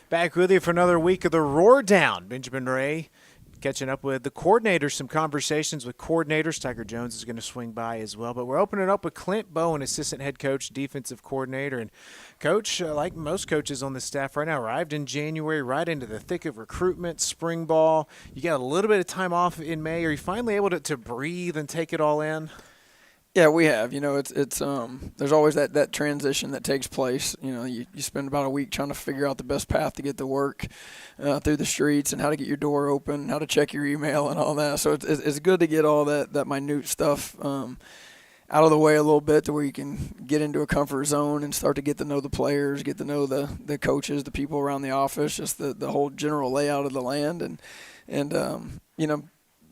Back with you for another week of the Roar Down. Benjamin Ray catching up with the coordinators, some conversations with coordinators. Tiger Jones is going to swing by as well. But we're opening up with Clint Bowen, assistant head coach, defensive coordinator. And coach, like most coaches on the staff right now, arrived in January, right into the thick of recruitment, spring ball. You got a little bit of time off in May. Are you finally able to breathe and take it all in? Yeah, we have. It's there's always that transition that takes place. You spend about a week trying to figure out the best path to get to work through the streets and how to get your door open, how to check your email and all that. So it's good to get all that minute stuff out of the way a little bit to where you can get into a comfort zone and start to get to know the players, get to know the coaches, the people around the office, just the whole general layout of the land.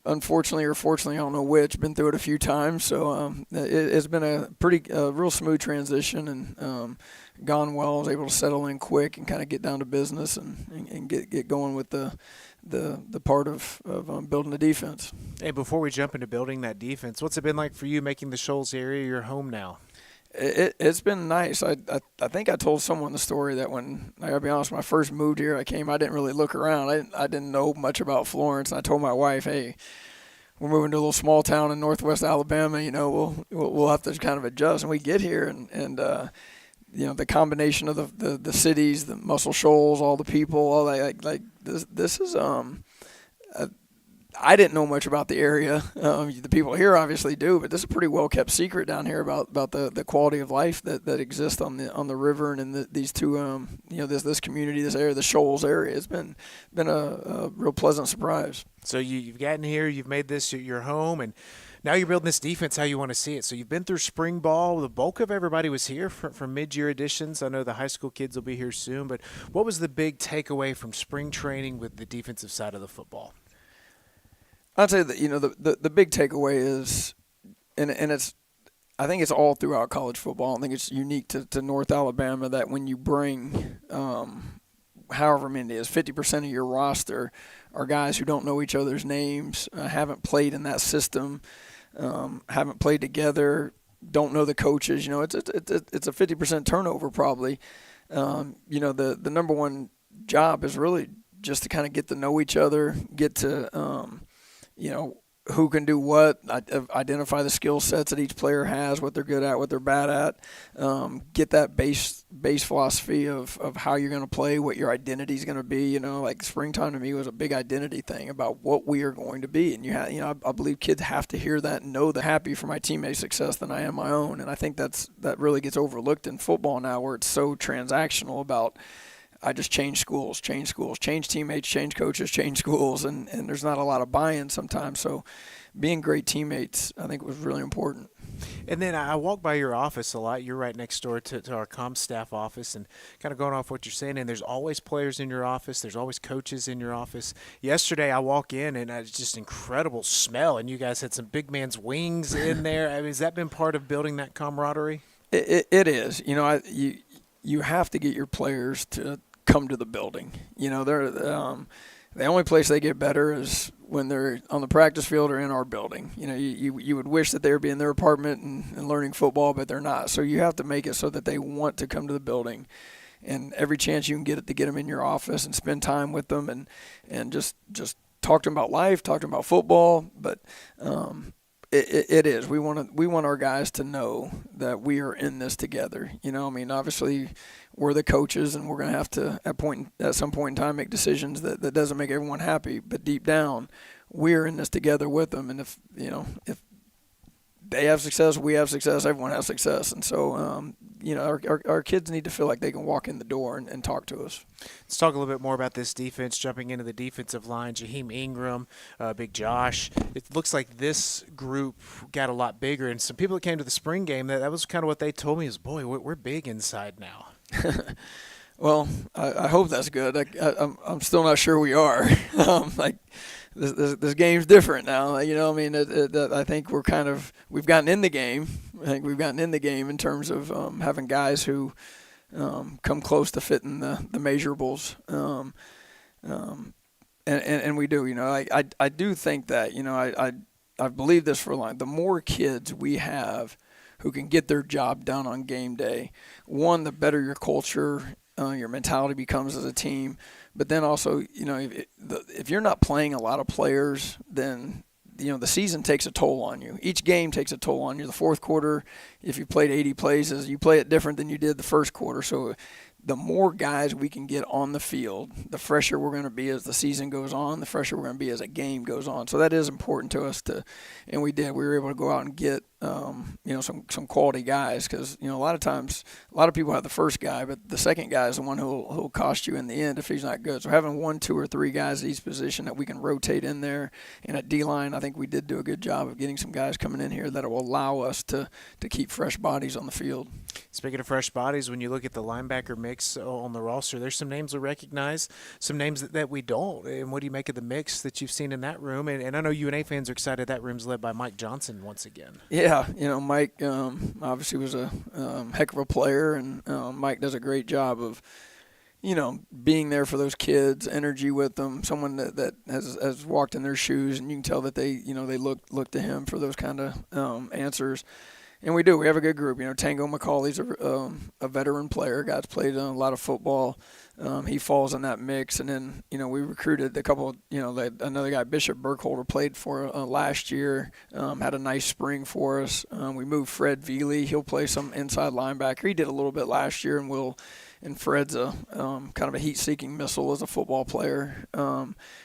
Unfortunately or fortunately, I don't know which, been through it a few times. So it's been a real smooth transition and gone well. I was able to settle in quick and kind of get down to business and get going with the part of building the defense. Hey, before we jump into building that defense, what's it been like for you making the Shoals area your home now? It's been nice. I think I told someone the story that when, I gotta be honest, when I first moved here, I didn't really look around. I didn't know much about Florence. And I told my wife, hey, we're moving to a little small town in northwest Alabama. We'll have to kind of adjust. And we get here and the combination of the cities, the Muscle Shoals, all the people, all that, like this is I didn't know much about the area. The people here obviously do, but this is a pretty well kept secret down here about the quality of life that exists on the river and in these two this community, this area, the Shoals area. It's been a real pleasant surprise. So you've gotten here, you've made this your home, and now you're building this defense how you want to see it. So you've been through spring ball. The bulk of everybody was here from mid-year additions. I know the high school kids will be here soon, but what was the big takeaway from spring training with the defensive side of the football? I'd say that the big takeaway is, and I think it's all throughout college football. I think it's unique to North Alabama that when you bring however many it is, 50% of your roster are guys who don't know each other's names, haven't played in that system, haven't played together, don't know the coaches. It's a 50% turnover probably. The number one job is really just to kind of get to know each other, get to who can do what, identify the skill sets that each player has, what they're good at, what they're bad at, get that base philosophy of how you're going to play, what your identity is going to be. Like springtime to me was a big identity thing about what we are going to be. And I believe kids have to hear that and know that I'm happier for my teammates' success than I am my own. And I think that really gets overlooked in football now, where it's so transactional about, I just change schools, change teammates, change coaches, change schools, and there's not a lot of buy-in sometimes. So being great teammates, I think, was really important. And then I walk by your office a lot. You're right next door to our comm staff office, and kind of going off what you're saying, and there's always players in your office. There's always coaches in your office. Yesterday I walk in, and it's just incredible smell, and you guys had some big man's wings in there. I mean, has that been part of building that camaraderie? It is. You have to get your players to come to the building. They're the only place they get better is when they're on the practice field or in our building. You would wish that they would be in their apartment and learning football, but they're not. So you have to make it so that they want to come to the building, and every chance you can get it to get them in your office and spend time with them and just talk to them about life, talk to them about football. But it is. We want our guys to know that we are in this together. Obviously we're the coaches and we're going to have to at some point in time make decisions that doesn't make everyone happy. But deep down, we're in this together with them. And if they have success, we have success, everyone has success. And so, our kids need to feel like they can walk in the door and talk to us. Let's talk a little bit more about this defense, jumping into the defensive line. Jaheim Ingram, Big Josh. It looks like this group got a lot bigger. And some people that came to the spring game, that was kind of what they told me is, boy, we're big inside now. Well, I hope that's good. I'm still not sure we are. This game's different now. I think we've gotten in the game. I think we've gotten in the game in terms of having guys who come close to fitting the measurables. And we do. I do think that I've believed this for a long. The more kids we have who can get their job done on game day, one, the better your culture your mentality becomes as a team. But then also, if you're not playing a lot of players, then the season takes a toll on you. Each game takes a toll on you. The fourth quarter, if you played 80 plays, you play it different than you did the first quarter. So the more guys we can get on the field, the fresher we're going to be as the season goes on, the fresher we're going to be as a game goes on. So that is important to us and we did. We were able to go out and get, some quality guys because, a lot of times, a lot of people have the first guy, but the second guy is the one who'll cost you in the end if he's not good. So having 1, 2, or 3 guys at each position that we can rotate in there, and at D-line, I think we did do a good job of getting some guys coming in here that will allow us to keep fresh bodies on the field. Speaking of fresh bodies, when you look at the linebacker mix on the roster, there's some names we recognize, some names that we don't. And what do you make of the mix that you've seen in that room? And I know UNA fans are excited that room's led by Mike Johnson once again. Yeah, Mike obviously was a heck of a player, and Mike does a great job of, being there for those kids, energy with them, someone that has walked in their shoes, and you can tell that they look to him for those kind of answers. And we do. We have a good group. Tango McCauley's a veteran player. Guy's played a lot of football. He falls in that mix. And then, we recruited a couple, another guy, Bishop Burkholder, played for last year, had a nice spring for us. We moved Fred Veely. He'll play some inside linebacker. He did a little bit last year, and Fred's a kind of a heat-seeking missile as a football player.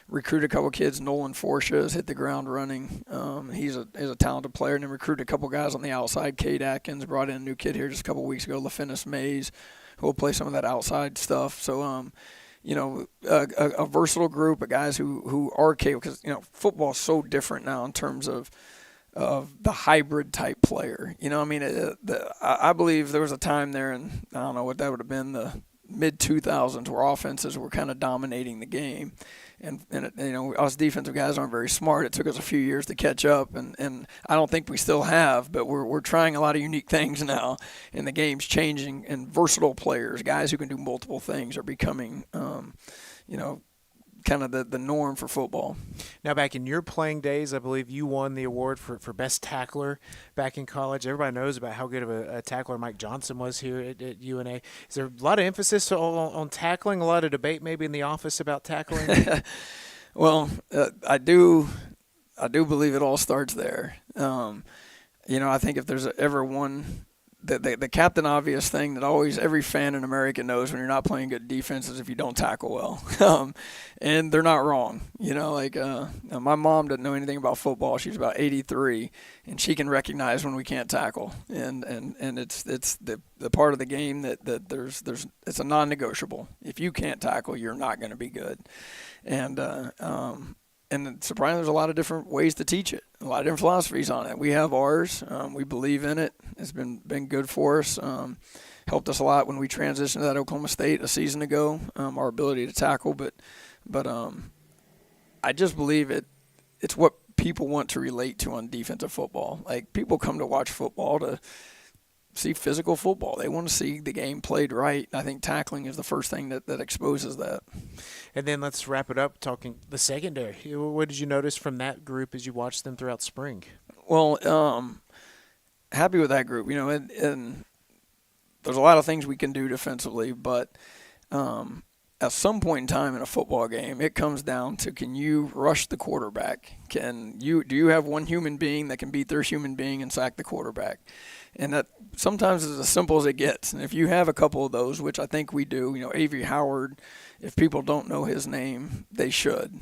Recruited a couple kids. Nolan Forsha has hit the ground running. He's a talented player. And then recruited a couple guys on the outside. Cade Atkins brought in a new kid here just a couple weeks ago, LaFinnis Mays, who will play some of that outside stuff. So, a versatile group of guys who are capable, because, football is so different now in terms of the hybrid type player. I believe there was a time there, and I don't know what that would have been, the mid-2000s, where offenses were kind of dominating the game. And us defensive guys aren't very smart. It took us a few years to catch up, and I don't think we still have, but we're trying a lot of unique things now, and the game's changing, and versatile players, guys who can do multiple things, are becoming, kind of the norm for football. Now, back in your playing days, I believe you won the award for best tackler back in college. Everybody knows about how good of a tackler Mike Johnson was here at UNA. Is there a lot of emphasis on tackling, a lot of debate maybe in the office about tackling? Well, I do believe it all starts there. I think if there's ever one – the captain obvious thing that always every fan in America knows when you're not playing good defense is if you don't tackle well. And they're not wrong. My mom doesn't know anything about football. She's about 83, and she can recognize when we can't tackle. And it's the part of the game that there's it's a non-negotiable. If you can't tackle, you're not going to be good. And surprisingly, there's a lot of different ways to teach it, a lot of different philosophies on it. We have ours. We believe in it. It's been good for us. Helped us a lot when we transitioned to that Oklahoma State a season ago, our ability to tackle. But I just believe it's what people want to relate to on defensive football. Like, people come to watch football to see physical football. They want to see the game played right. I think tackling is the first thing that exposes that. And then let's wrap it up talking the secondary. What did you notice from that group as you watched them throughout spring? Well, happy with that group. And there's a lot of things we can do defensively, but at some point in time in a football game, it comes down to, can you rush the quarterback? Do you have one human being that can beat their human being and sack the quarterback? And that sometimes is as simple as it gets. And if you have a couple of those, which I think we do, Avery Howard, if people don't know his name, they should.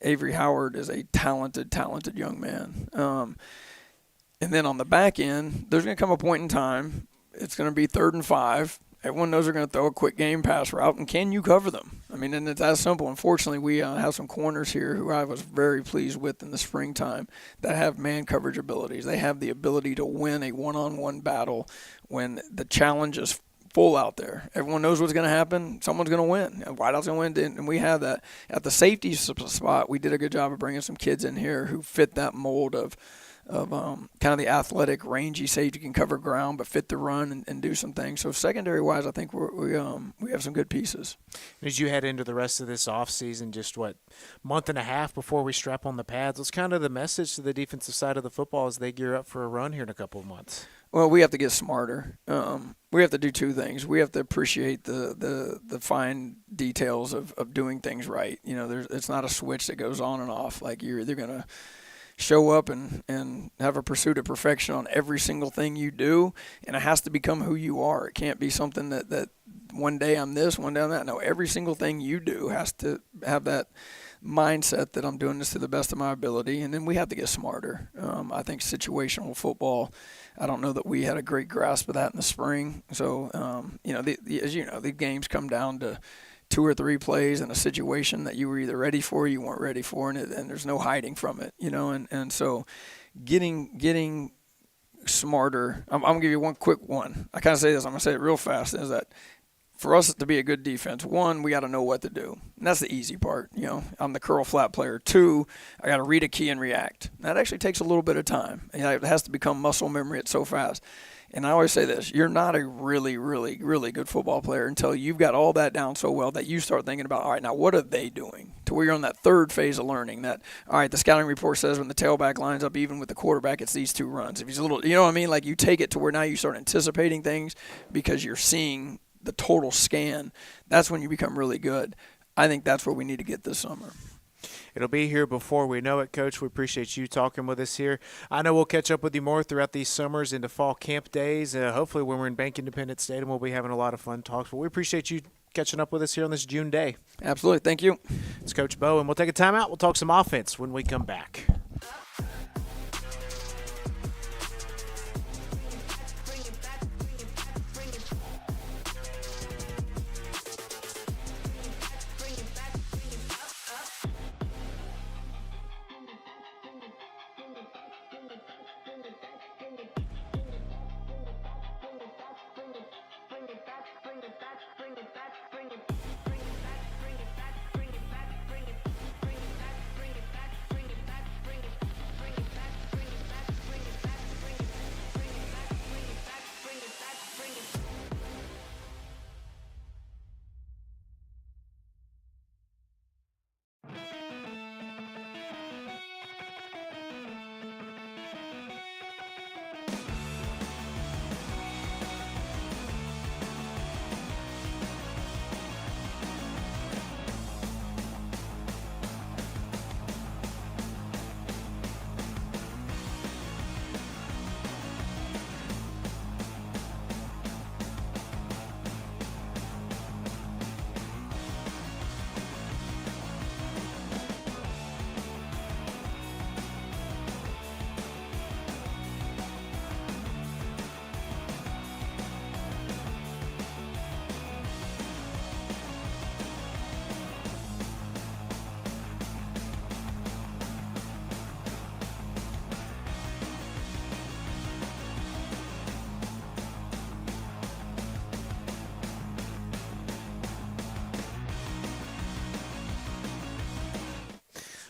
Avery Howard is a talented young man. And then on the back end, there's going to come a point in time, it's going to be 3rd and 5. Everyone knows they're going to throw a quick game pass route, and can you cover them? And it's that simple. Unfortunately, we have some corners here who I was very pleased with in the springtime that have man coverage abilities. They have the ability to win a one-on-one battle when the challenge is full out there. Everyone knows what's going to happen. Someone's going to win. Wideout's going to win, and we have that. At the safety spot, we did a good job of bringing some kids in here who fit that mold of kind of the athletic, rangy safety, can cover ground but fit the run and do some things. So secondary-wise, I think we have some good pieces. As you head into the rest of this offseason, just month and a half before we strap on the pads, what's kind of the message to the defensive side of the football as they gear up for a run here in a couple of months? Well, we have to get smarter. We have to do two things. We have to appreciate the fine details of doing things right. You know, it's not a switch that goes on and off. Like, you're either gonna show up and have a pursuit of perfection on every single thing you do, and it has to become who you are. It can't be something that one day I'm this, one day I'm that. No, every single thing you do has to have that mindset that I'm doing this to the best of my ability, and then we have to get smarter. I think situational football, I don't know that we had a great grasp of that in the spring. So, as you know, the games come down to 2 or 3 plays in a situation that you were either ready for or you weren't ready for, and there's no hiding from it, and so getting smarter. I'm going to give you one quick one. I kind of say this, I'm going to say it real fast, is that for us to be a good defense, one, we got to know what to do. And that's the easy part. I'm the curl flat player. 2, I got to read a key and react. That actually takes a little bit of time. It has to become muscle memory. It's so fast. And I always say this, you're not a really, really, really good football player until you've got all that down so well that you start thinking about, all right, now what are they doing? To where you're on that third phase of learning that, all right, the scouting report says when the tailback lines up even with the quarterback, it's these 2 runs. If he's a little, you know what I mean? Like, you take it to where now you start anticipating things because you're seeing the total scan. That's when you become really good. I think that's where we need to get this summer. It'll be here before we know it, Coach. We appreciate you talking with us here. I know we'll catch up with you more throughout these summers into fall camp days. Hopefully when we're in Bank Independent Stadium, we'll be having a lot of fun talks. But we appreciate you catching up with us here on this June day. Absolutely. Thank you. It's Coach Bo, and we'll take a timeout. We'll talk some offense when we come back.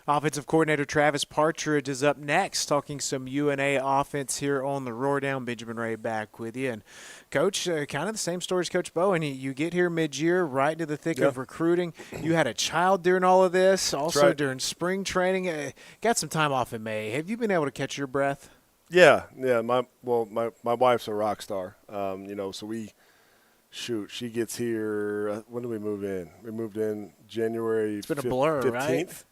Offensive coordinator Travis Partridge is up next, talking some UNA offense here on the Roar Down. Benjamin Ray back with you. And, Coach, kind of the same story as Coach Bo. And you get here mid-year, right into the thick of recruiting. You had a child during all of this, also during spring training. Got some time off in May. Have you been able to catch your breath? Yeah. My wife's a rock star. So she gets here. When did we move in? We moved in January. It's been a blur, 15th, right?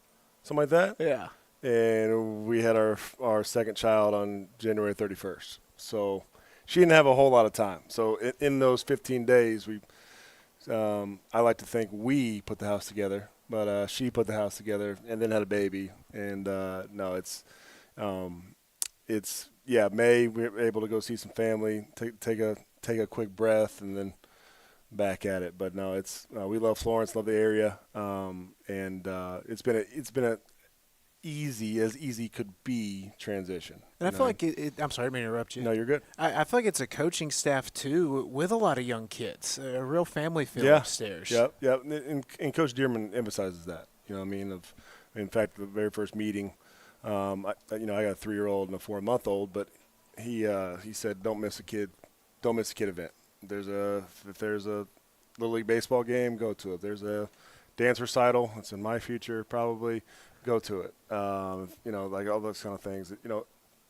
Something like that. Yeah. And we had our second child on January 31st. So she didn't have a whole lot of time. So in those 15 days, I like to think we put the house together, but she put the house together and then had a baby. And May we were able to go see some family, take a quick breath, and then back at it. But no, we love Florence, love the area, and it's been a easy could be transition. And I feel like I'm sorry to interrupt you. No, you're good. I feel like it's a coaching staff too with a lot of young kids, a real family feel upstairs. Yep. And Coach Dearman emphasizes that. In fact, the very first meeting, I got a 3-year-old and a 4-month-old, but he said, don't miss a kid event. If there's a Little League baseball game, go to it. There's a dance recital. It's in my future, probably. Go to it. Like all those kind of things.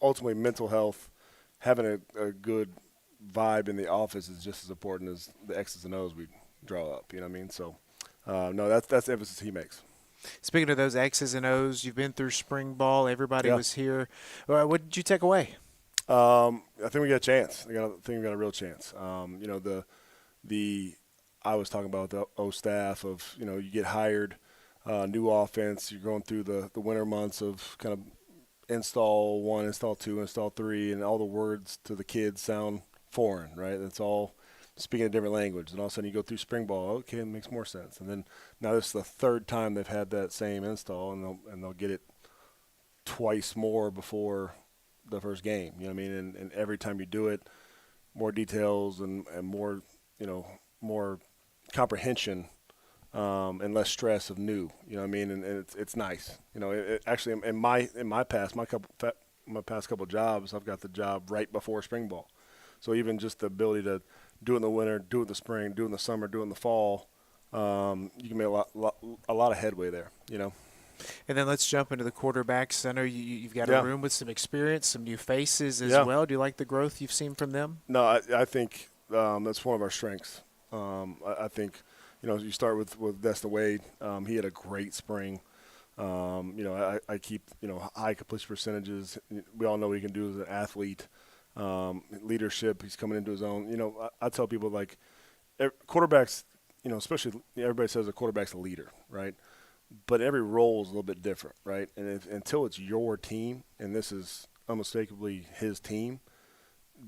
Ultimately mental health having a good vibe in the office is just as important as the X's and O's we draw up. You know what I mean? So, no, that's the emphasis he makes. Speaking of those X's and O's, you've been through spring ball. Everybody Yeah. was here. What did you take away? I think we got a chance. I think we got a real chance. You know, the I was talking about the O staff of, you know, you get hired, new offense. You're going through the winter months of kind of install 1, install 2, install 3, and all the words to the kids sound foreign, right? That's all speaking a different language. And all of a sudden you go through spring ball. Okay, it makes more sense. And then now this is the third time they've had that same install, and they'll get it twice more before the first game. You know what I mean? And every time you do it, more details and more, you know, more comprehension and less stress of new. You know what I mean? And it's nice. You know, it actually in my past couple jobs, I've got the job right before spring ball. So even just the ability to do it in the winter, do it in the spring, do it in the summer, do it in the fall, you can make a lot of headway there. You know. And then let's jump into the quarterbacks. I know you've got Yeah. a room with some experience, some new faces as Yeah. well. Do you like the growth you've seen from them? No, I think that's one of our strengths. I think, you know, you start with Destin Wade. He had a great spring. You know, I keep, you know, high completion percentages. We all know what he can do as an athlete. Leadership, he's coming into his own. You know, I tell people, like, quarterbacks, you know, especially everybody says a quarterback's a leader, right? But every role is a little bit different, right? And until it's your team, and this is unmistakably his team,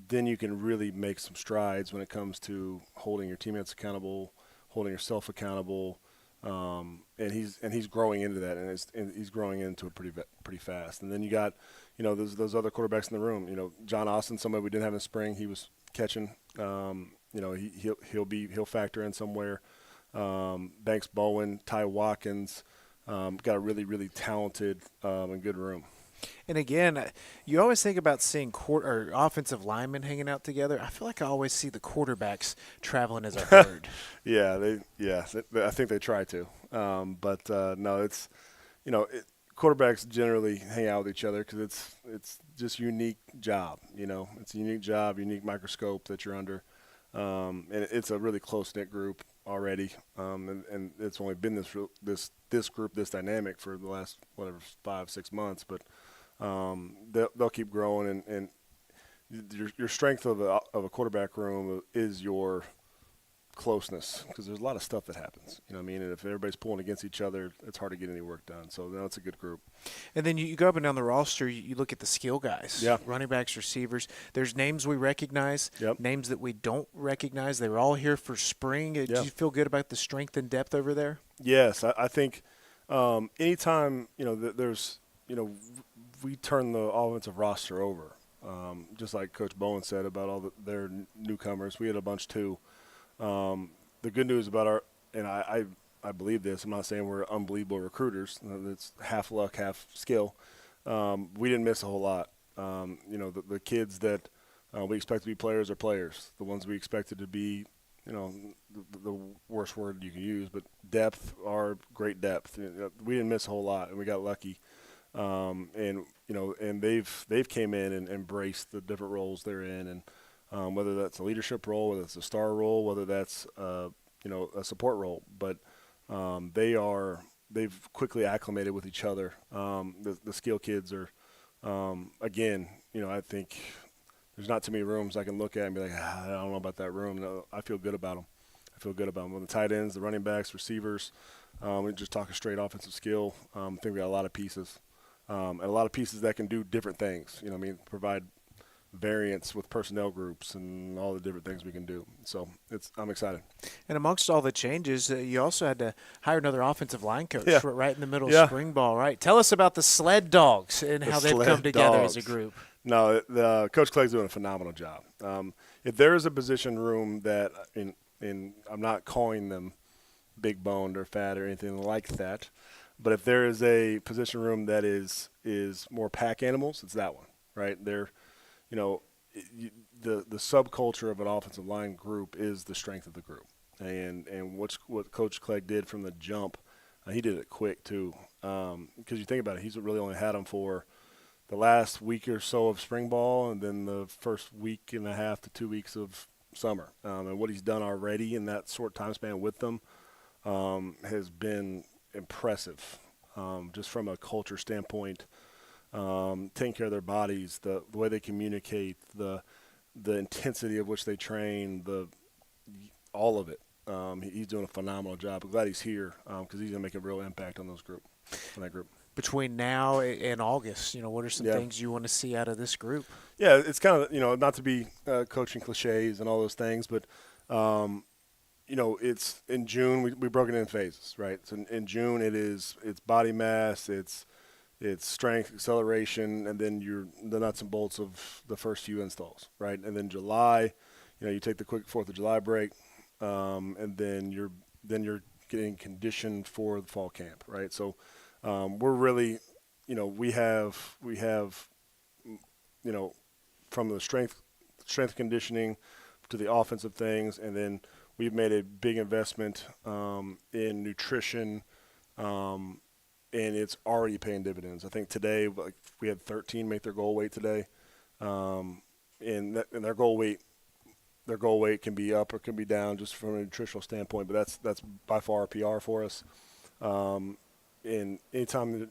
then you can really make some strides when it comes to holding your teammates accountable, holding yourself accountable, and he's growing into that, and he's growing into it pretty fast. And then you got, you know, those other quarterbacks in the room. You know, John Austin, somebody we didn't have in the spring, he was catching. You know, he'll factor in somewhere. Banks Bowen, Ty Watkins, got a really, really talented and good room. And again, you always think about seeing offensive linemen hanging out together. I feel like I always see the quarterbacks traveling as a herd. I think they try to. But no, it's, you know, quarterbacks generally hang out with each other because it's just a unique job. You know, it's a unique job, unique microscope that you're under. And it's a really close-knit group already, and it's only been this group, this dynamic for the last 5-6 months, but they'll keep growing, and your strength of a quarterback room is your closeness, because there's a lot of stuff that happens. You know what I mean? And if everybody's pulling against each other, it's hard to get any work done. So no, it's a good group. And then you go up and down the roster, you look at the skill guys, Yeah. running backs, receivers. There's names we recognize, Yep. names that we don't recognize. They were all here for spring. Do Yeah. you feel good about the strength and depth over there? Yes, I think anytime, you know, there's, you know, we turn the offensive roster over, just like Coach Bowen said about their newcomers. We had a bunch too. The good news about and I believe this, I'm not saying we're unbelievable recruiters. It's half luck, half skill. We didn't miss a whole lot. You know, the kids that we expect to be players are players. The ones we expected to be, you know, the worst word you can use, but depth are great depth. We didn't miss a whole lot, and we got lucky. And you know, and they've came in and embraced the different roles they're in, and whether that's a leadership role, whether it's a star role, whether that's you know, a support role, but they've quickly acclimated with each other. The skill kids are, again, you know, I think there's not too many rooms I can look at and be like, I don't know about that room. No, I feel good about them. When the tight ends, the running backs, receivers, we're just talking straight offensive skill. I think we got a lot of pieces, and a lot of pieces that can do different things. You know what I mean? Provide variance with personnel groups and all the different things we can do. So I'm excited. And amongst all the changes, you also had to hire another offensive line coach Yeah. right in the middle Yeah. of spring ball, right? Tell us about the Sled Dogs and how they've Sled come together as a Dogs. group. No, Coach Clegg's doing a phenomenal job. If there is a position room that, in I'm not calling them big boned or fat or anything like that, but if there is a position room that is more pack animals, it's that one, right? They're, you know, the subculture of an offensive line group is the strength of the group, and what Coach Clegg did from the jump, he did it quick too, because you think about it, he's really only had them for the last week or so of spring ball, and then the first week and a half to 2 weeks of summer. And what he's done already in that short time span with them has been impressive, just from a culture standpoint. Taking care of their bodies, the way they communicate, the intensity of which they train, all of it. He's doing a phenomenal job. I'm glad he's here because he's going to make a real impact on that group. Between now and August, what are some things you want to see out of this group? Yeah, it's kind of, not to be coaching cliches and all those things, but, it's in June, we broke it in phases, right? So in June, it's body mass, it's strength, acceleration, and then the nuts and bolts of the first few installs, right? And then July, you take the quick 4th of July break, and then you're getting conditioned for the fall camp, right? So we're really, we have, from the strength conditioning to the offensive things, and then we've made a big investment in nutrition, and it's already paying dividends. I think today, we had 13 make their goal weight today, and their goal weight can be up or can be down just from a nutritional standpoint, but that's by far a PR for us. And anytime that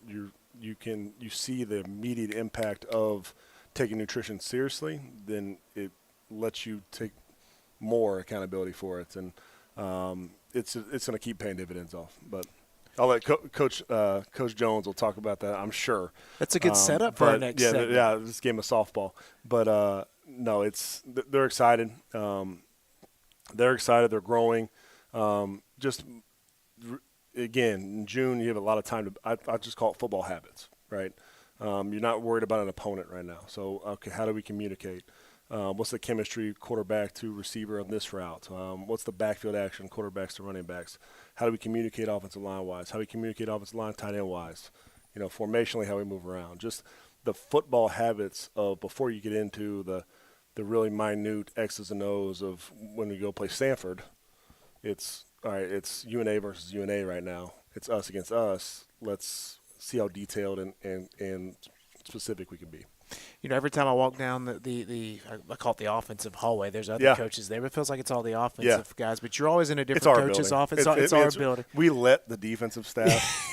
you see the immediate impact of taking nutrition seriously, then it lets you take more accountability for it, and it's going to keep paying dividends off. But I'll let Coach Jones will talk about that, I'm sure. That's a good setup for our next segment. Yeah, this game of softball. But no, they're excited. They're excited. They're growing. Again, in June, you have a lot of time to I just call it football habits, right? You're not worried about an opponent right now. So, okay, how do we communicate? What's the chemistry quarterback to receiver on this route? What's the backfield action quarterbacks to running backs? How do we communicate offensive line-wise? How do we communicate offensive line tight end-wise? Formationally, how we move around. Just the football habits of before you get into the really minute X's and O's of when we go play Stanford. It's all right, it's UNA versus UNA right now. It's us against us. Let's see how detailed and specific we can be. Every time I walk down I call it the offensive hallway, there's other coaches there, but it feels like it's all the offensive guys. But you're always in a different coach's office. It's our building. We let the defensive staff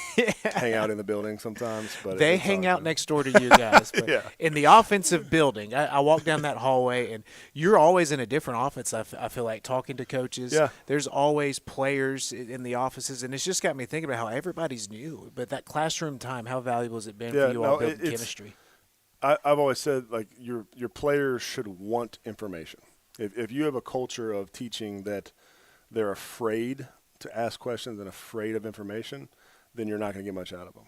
hang out in the building sometimes. But they hang out next door to you guys. But in the offensive building, I walk down that hallway, and you're always in a different office, I feel like, talking to coaches. Yeah. There's always players in the offices, and it's just got me thinking about how everybody's new. But that classroom time, how valuable has it been for you all building chemistry? I've always said, your players should want information. If you have a culture of teaching that they're afraid to ask questions and afraid of information, then you're not going to get much out of them.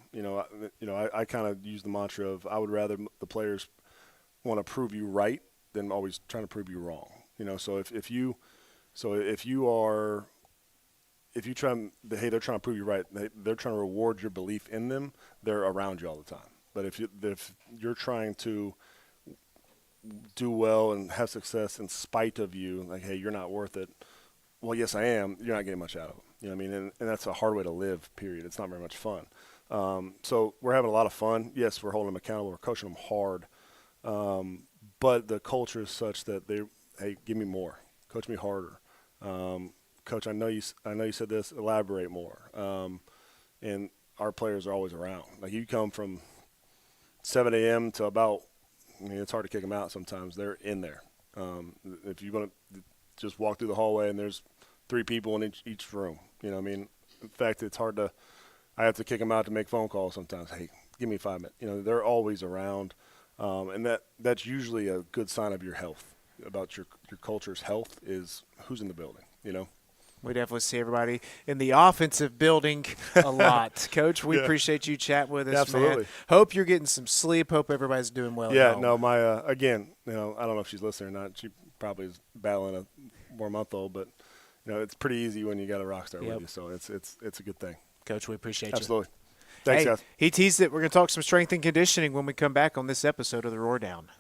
I kind of use the mantra of I would rather the players want to prove you right than always trying to prove you wrong. So if you they're trying to prove you right, they're trying to reward your belief in them, they're around you all the time. But if you're trying to do well and have success in spite of you, like, hey, you're not worth it. Well, yes, I am. You're not getting much out of them. You know what I mean? And that's a hard way to live, period. It's not very much fun. So we're having a lot of fun. Yes, we're holding them accountable. We're coaching them hard. But the culture is such that hey, give me more. Coach me harder. Coach, I know you said this. Elaborate more. And our players are always around. Like, you come from 7 a.m. to about, it's hard to kick them out sometimes. They're in there. If you're going to just walk through the hallway and there's 3 people in each room, in fact, it's hard I have to kick them out to make phone calls sometimes. Hey, give me 5 minutes. They're always around. And that's usually a good sign of your health, about your culture's health, is who's in the building, We definitely see everybody in the offensive building a lot. Coach, we appreciate you chatting with us, Absolutely. man. Hope you're getting some sleep. Hope everybody's doing well. Yeah, no, my again, I don't know if she's listening or not. She probably is battling a 4-month-old, but it's pretty easy when you got a rock star with you. So it's a good thing. Coach, we appreciate Absolutely. you. Thanks, guys. He teased it. We're going to talk some strength and conditioning when we come back on this episode of The Roar Down.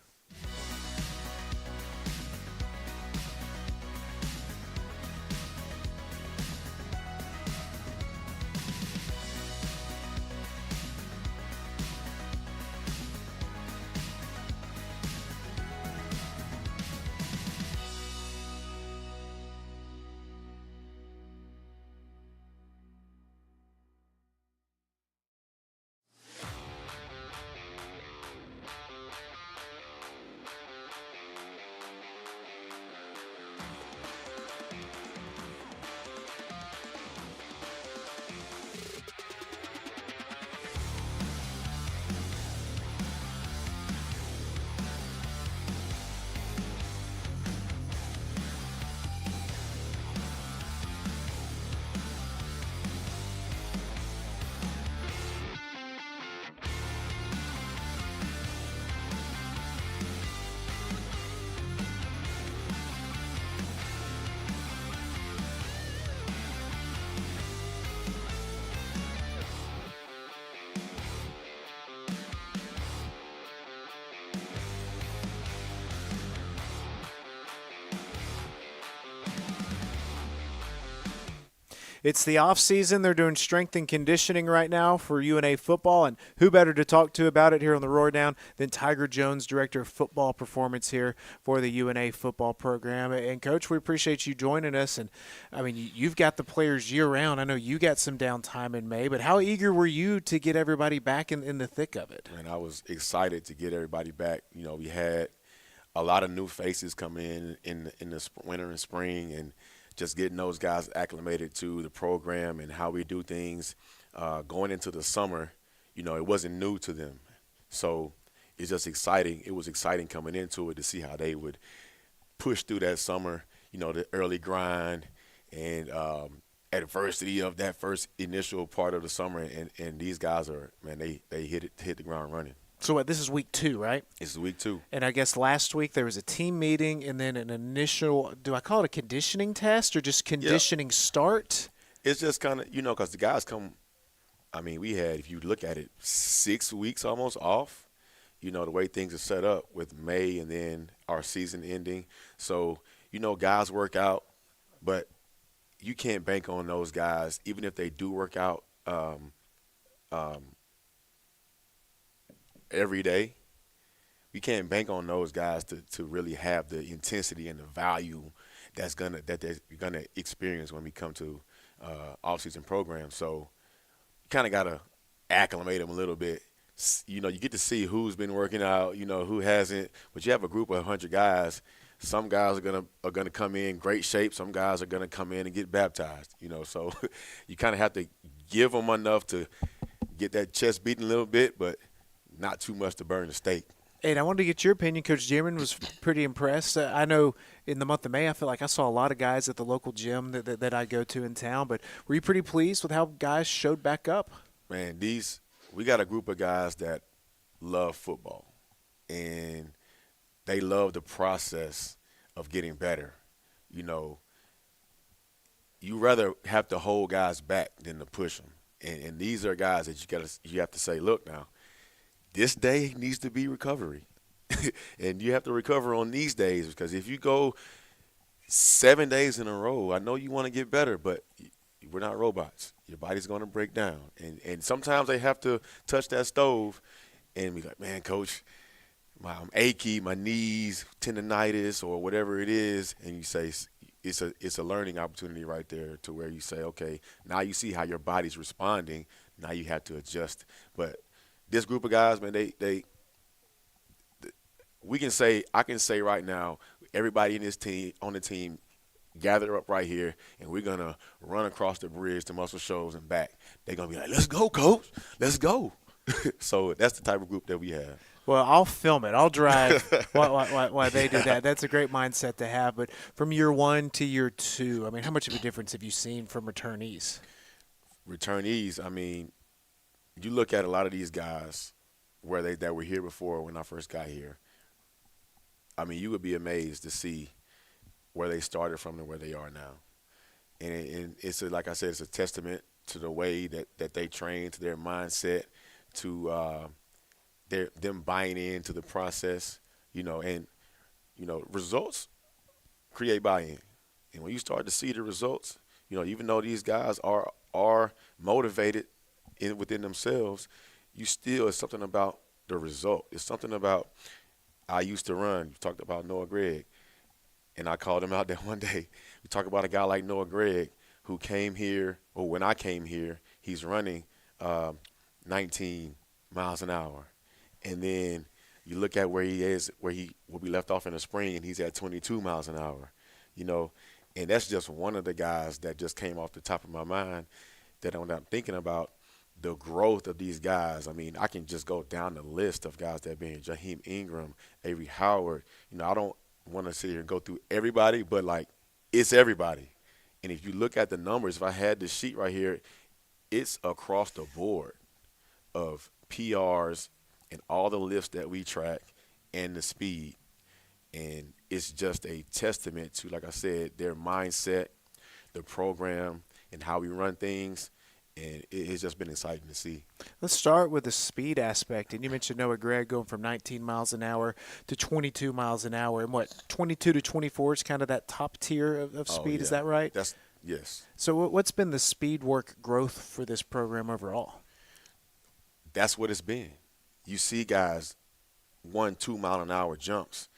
It's the off season. They're doing strength and conditioning right now for UNA football, and who better to talk to about it here on the Roar Down than Tiger Jones, Director of Football Performance here for the UNA football program. And Coach, we appreciate you joining us. And I mean, you've got the players year round. I know you got some downtime in May, but how eager were you to get everybody back in the thick of it? And I was excited to get everybody back. You know, we had a lot of new faces coming in the winter and spring, and just getting those guys acclimated to the program and how we do things. Going into the summer, you know, it wasn't new to them. So it's just exciting. It was exciting coming into it to see how they would push through that summer, you know, the early grind and adversity of that first initial part of the summer. And these guys are, man, they hit the ground running. So what, this is week 2, right? It's week 2. And I guess last week there was a team meeting and then an initial, do I call it a conditioning test or just conditioning start? It's just kind of, you know, because the guys come, I mean, we had, if you look at it, 6 weeks almost off, you know, the way things are set up with May and then our season ending. So, you know, guys work out, but you can't bank on those guys, even if they do work out every day. You can't bank on those guys to really have the intensity and the value that they're gonna experience when we come to off-season programs. So you kind of gotta acclimate them a little bit. You know, you get to see who's been working out, you know, who hasn't. But you have a group of 100 guys. Some guys are gonna come in great shape. Some guys are gonna come in and get baptized. You know, so you kind of have to give them enough to get that chest beating a little bit, but not too much to burn the stake. And I wanted to get your opinion. Coach Dearman was pretty impressed. I know in the month of May, I feel like I saw a lot of guys at the local gym that I go to in town. But were you pretty pleased with how guys showed back up? Man, we got a group of guys that love football, and they love the process of getting better. You know, you rather have to hold guys back than to push them. And these are guys that you have to say, look now, this day needs to be recovery. And you have to recover on these days, because if you go 7 days in a row, I know you want to get better, but we're not robots. Your body's going to break down. And sometimes they have to touch that stove and be like, man, Coach, I'm achy, my knees, tendonitis, or whatever it is. And you say it's a learning opportunity right there to where you say, okay, now you see how your body's responding. Now you have to adjust. But this group of guys, man, I can say right now, everybody in this team, on the team, gather up right here, and we're going to run across the bridge to Muscle Shoals and back. They're going to be like, let's go, Coach. Let's go. So that's the type of group that we have. Well, I'll film it. I'll drive while they do that. That's a great mindset to have. But from year 1 to year 2, I mean, how much of a difference have you seen from returnees? Returnees, I mean, you look at a lot of these guys that were here before when I first got here. I mean, you would be amazed to see where they started from and where they are now. And it's like I said, it's a testament to the way that they train, to their mindset, to them buying into the process, you know, and, you know, results create buy-in. And when you start to see the results, you know, even though these guys are motivated within themselves, it's something about the result. It's something about, I used to run. You talked about Noah Gregg, and I called him out there one day. We talk about a guy like Noah Gregg who came here, or when I came here, he's running 19 miles an hour. And then you look at where he is, where he will be left off in the spring, and he's at 22 miles an hour, you know. And that's just one of the guys that just came off the top of my mind that I'm thinking about the growth of these guys. I mean, I can just go down the list of guys that have been Jaheim Ingram, Avery Howard. You know, I don't want to sit here and go through everybody, but, like, it's everybody. And if you look at the numbers, if I had this sheet right here, it's across the board of PRs and all the lifts that we track and the speed. And it's just a testament to, like I said, their mindset, the program, and how we run things. And it's just been exciting to see. Let's start with the speed aspect. And you mentioned Noah Gregg going from 19 miles an hour to 22 miles an hour. And 22 to 24 is kind of that top tier of speed. Yeah. Is that right? Yes. So what's been the speed work growth for this program overall? That's what it's been. You see guys 1-2 mile an hour jumps,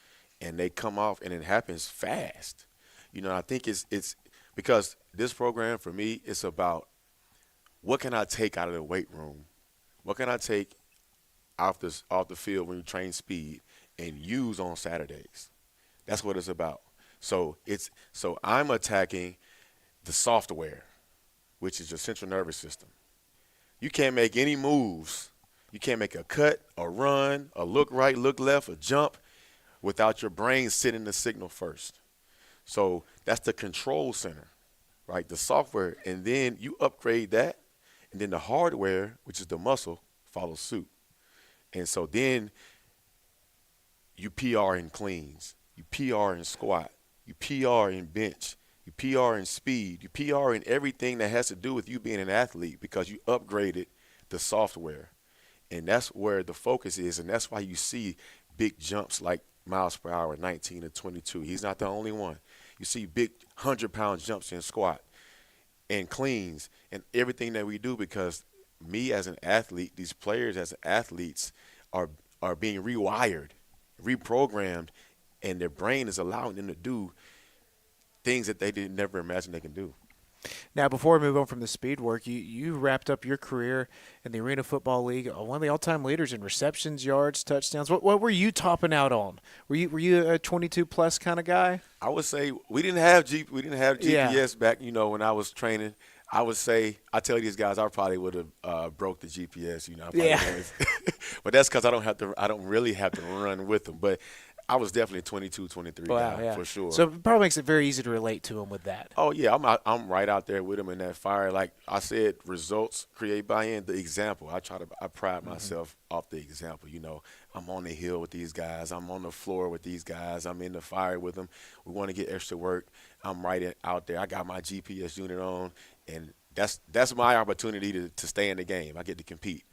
and they come off, and it happens fast. I think it's because this program for me, it's about what can I take out of the weight room, what can I take off the field when you train speed and use on Saturdays. That's what it's about. So I'm attacking the software, which is your central nervous system. You can't make any moves. You can't make a cut, a run, a look right, look left, a jump without your brain sending the signal first. So that's the control center, right? The software. And then you upgrade that, and then the hardware, which is the muscle, follows suit. And so then you PR in cleans, you PR in squat, you PR in bench, you PR in speed, you PR in everything that has to do with you being an athlete because you upgraded the software. And that's where the focus is, and that's why you see big jumps like miles per hour, 19 to 22. He's not the only one. You see big 100-pound jumps in squat and cleans and everything that we do because me as an athlete, these players as athletes are being rewired, reprogrammed, and their brain is allowing them to do things that they didn't never imagine they can do. Now, before we move on from the speed work, you wrapped up your career in the Arena Football League, one of the all-time leaders in receptions, yards, touchdowns. What were you topping out on? Were you a 22-plus kind of guy? I would say we didn't have GPS back, when I was training. I would say, I tell these guys, I probably would have broke the GPS, but that's because I don't really have to run with them. But I was definitely a 22, 23 guy for sure. So it probably makes it very easy to relate to him with that. Oh yeah, I'm right out there with him in that fire. Like I said, results create buy-in. The example, I pride myself off the example. I'm on the hill with these guys. I'm on the floor with these guys. I'm in the fire with them. We want to get extra work. I'm right out there. I got my GPS unit on, and that's my opportunity to stay in the game. I get to compete.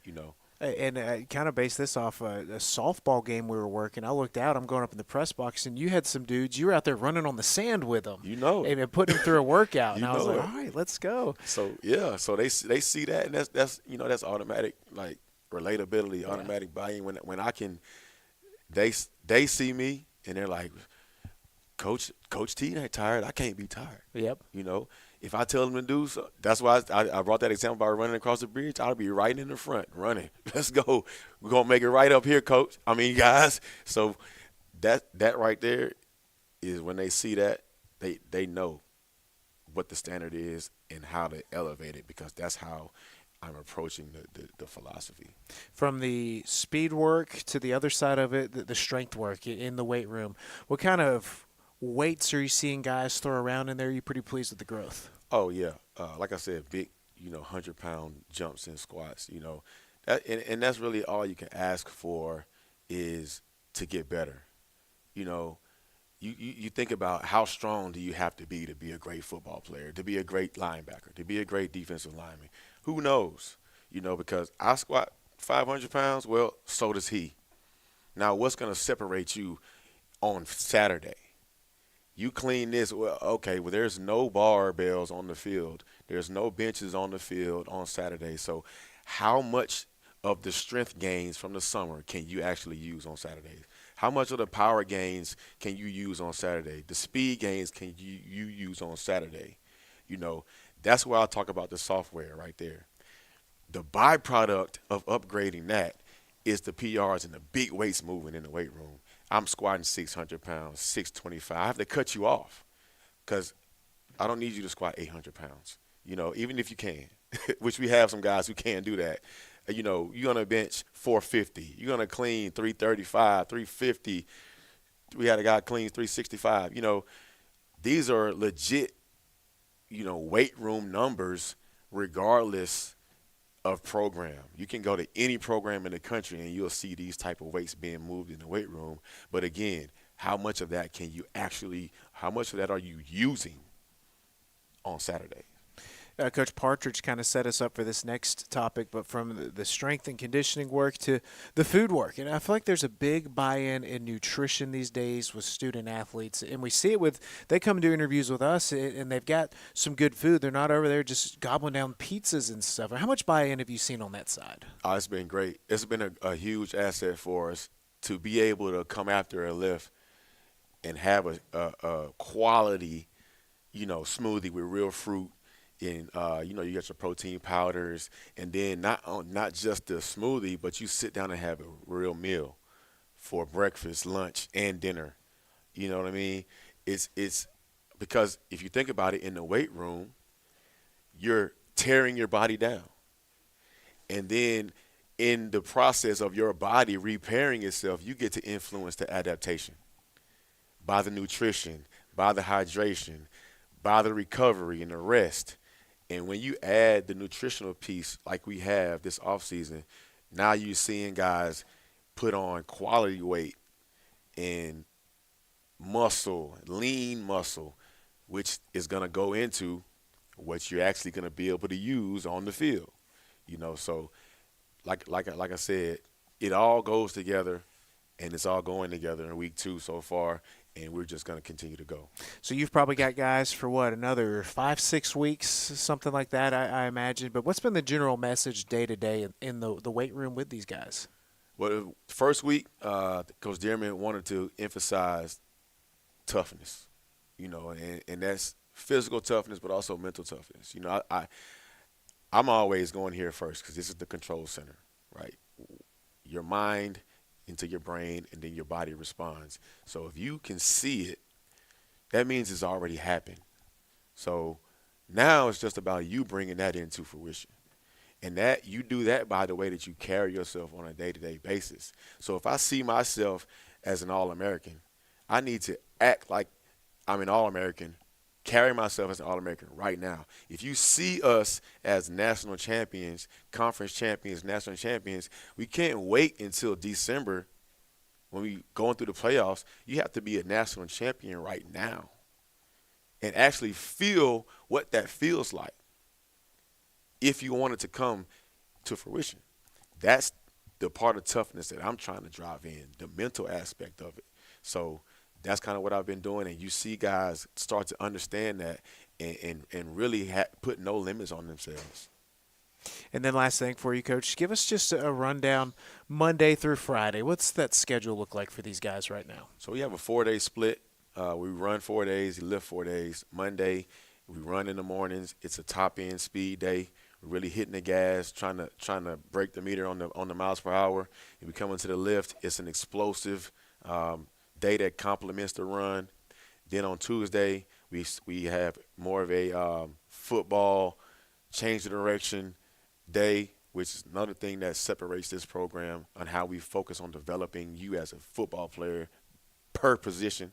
And I kind of based this off a softball game we were working. I looked out. I'm going up in the press box, and you had some dudes. You were out there running on the sand with them. And putting them through a workout. And I was like, all right, let's go. So, yeah. So they see that, and that's automatic, like, relatability, automatic buy-in. When I can – they see me, and they're like, Coach T ain't tired. I can't be tired. Yep. If I tell them to do so, that's why I brought that example about running across the bridge. I'll be right in the front, running. Let's go. We're going to make it right up here, Coach. Guys. So that right there is when they see that, they know what the standard is and how to elevate it because that's how I'm approaching the philosophy. From the speed work to the other side of it, the strength work in the weight room, what kind of weights are you seeing guys throw around in there? Are you pretty pleased with the growth? Oh, yeah. Like I said, big, 100-pound jumps and squats, and that's really all you can ask for is to get better. You think about how strong do you have to be a great football player, to be a great linebacker, to be a great defensive lineman. Who knows? Because I squat 500 pounds, well, so does he. Now, what's going to separate you on Saturday? You clean this, there's no barbells on the field. There's no benches on the field on Saturday. So how much of the strength gains from the summer can you actually use on Saturdays? How much of the power gains can you use on Saturday? The speed gains can you use on Saturday? That's where I talk about the software right there. The byproduct of upgrading that is the PRs and the big weights moving in the weight room. I'm squatting 600 pounds, 625. I have to cut you off because I don't need you to squat 800 pounds, even if you can, which we have some guys who can do that. You're going to bench 450. You're going to clean 335, 350. We had a guy clean 365. These are legit, weight room numbers regardless of program. You can go to any program in the country and you'll see these type of weights being moved in the weight room. But again, how much of that are you using on Saturday? Coach Partridge kind of set us up for this next topic, but from the strength and conditioning work to the food work. And I feel like there's a big buy-in in nutrition these days with student athletes. And we see it they come and do interviews with us, and they've got some good food. They're not over there just gobbling down pizzas and stuff. How much buy-in have you seen on that side? Oh, it's been great. It's been a huge asset for us to be able to come after a lift and have a quality, smoothie with real fruit. And you got your protein powders, and then not just the smoothie, but you sit down and have a real meal for breakfast, lunch, and dinner. You know what I mean? It's because if you think about it, in the weight room, you're tearing your body down, and then in the process of your body repairing itself, you get to influence the adaptation by the nutrition, by the hydration, by the recovery and the rest. And when you add the nutritional piece like we have this offseason, now you're seeing guys put on quality weight and muscle, lean muscle, which is going to go into what you're actually going to be able to use on the field. So like I said, it all goes together, and it's all going together in week 2 so far. And we're just going to continue to go. So you've probably got guys for another 5-6 weeks, something like that, I imagine. But what's been the general message day to day in the weight room with these guys? Well, first week, Coach Dearman wanted to emphasize toughness, and that's physical toughness, but also mental toughness. I'm always going here first because this is the control center, right? Your mind into your brain, and then your body responds. So if you can see it, that means it's already happened. So now it's just about you bringing that into fruition. And that you do that by the way that you carry yourself on a day-to-day basis. So if I see myself as an All-American, I need to act like I'm an All-American, carry myself as an All-American right now. If you see us as national champions, conference champions, national champions, we can't wait until December when we going through the playoffs. You have to be a national champion right now and actually feel what that feels like if you want it to come to fruition. That's the part of toughness that I'm trying to drive in, the mental aspect of it. So that's kind of what I've been doing, and you see guys start to understand that and really put no limits on themselves. And then last thing for you, Coach, give us just a rundown Monday through Friday. What's that schedule look like for these guys right now? So we have a 4-day split. We run 4 days, we lift 4 days. Monday, we run in the mornings. It's a top-end speed day. We're really hitting the gas, trying to break the meter on the miles per hour. And we come into the lift. It's an explosive day that complements the run. Then on Tuesday, we have more of a football change the direction day, which is another thing that separates this program on how we focus on developing you as a football player per position.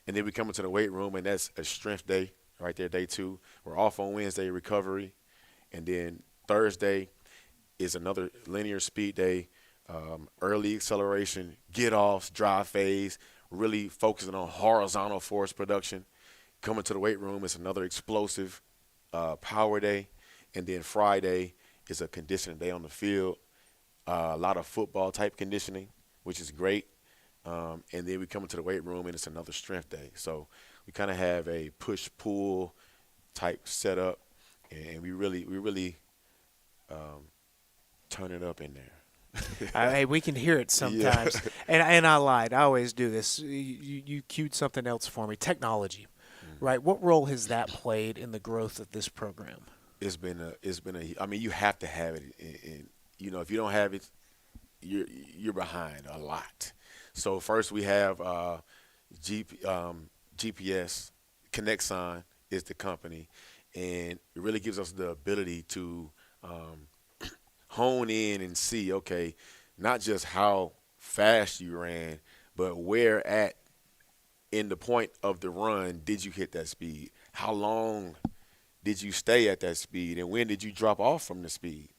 And then we come into the weight room, and that's a strength day right there, day 2. We're off on Wednesday, recovery. And then Thursday is another linear speed day, early acceleration, get-offs, drive phase, really focusing on horizontal force production. Coming to the weight room, it's another explosive power day. And then Friday is a conditioning day on the field, a lot of football-type conditioning, which is great. And then we come into the weight room, and it's another strength day. So we kind of have a push-pull type setup, and we really turn it up in there. Hey, we can hear it sometimes. Yeah. And I lied. I always do this. You cued something else for me. Technology, right? What role has that played in the growth of this program? It's been a. I mean, you have to have it. And if you don't have it, you're behind a lot. So first we have GPS. Connexon is the company, and it really gives us the ability to hone in and see, okay, not just how fast you ran, but where at in the point of the run did you hit that speed? How long did you stay at that speed, and when did you drop off from the speed?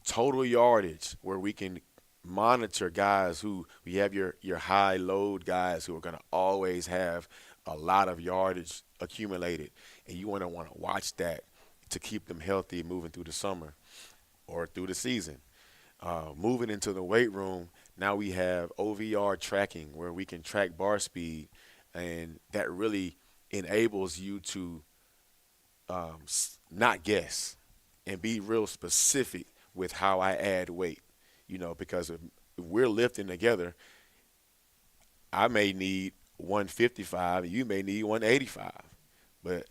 Total yardage, where we can monitor guys who we have your high load guys who are going to always have a lot of yardage accumulated, and you want to watch that to keep them healthy moving through the summer or through the season. Moving into the weight room, now we have OVR tracking where we can track bar speed, and that really enables you to not guess and be real specific with how I add weight. Because if we're lifting together, I may need 155 and you may need 185. But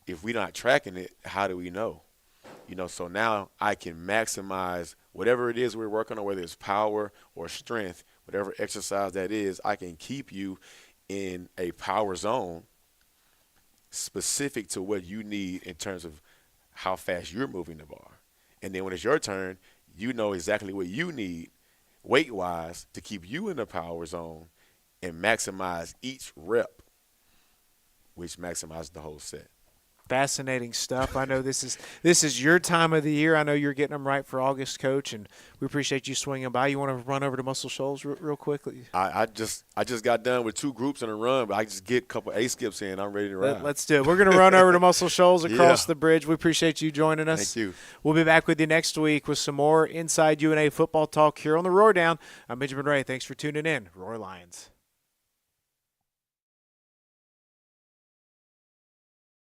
if we're not tracking it, how do we know? So now I can maximize whatever it is we're working on, whether it's power or strength, whatever exercise that is, I can keep you in a power zone specific to what you need in terms of how fast you're moving the bar. And then when it's your turn, you know exactly what you need weight-wise to keep you in the power zone and maximize each rep, which maximizes the whole set. Fascinating stuff. I know this is your time of the year. I know you're getting them right for August, Coach, and we appreciate you swinging by. You want to run over to Muscle Shoals real quickly? I just got done with 2 groups in a run, but I just get a couple A skips in. I'm ready to ride. Let's do it. We're going to run over to Muscle Shoals across the bridge. We appreciate you joining us. Thank you. We'll be back with you next week with some more Inside UNA football talk here on the Roar Down. I'm Benjamin Ray. Thanks for tuning in. Roar Lions.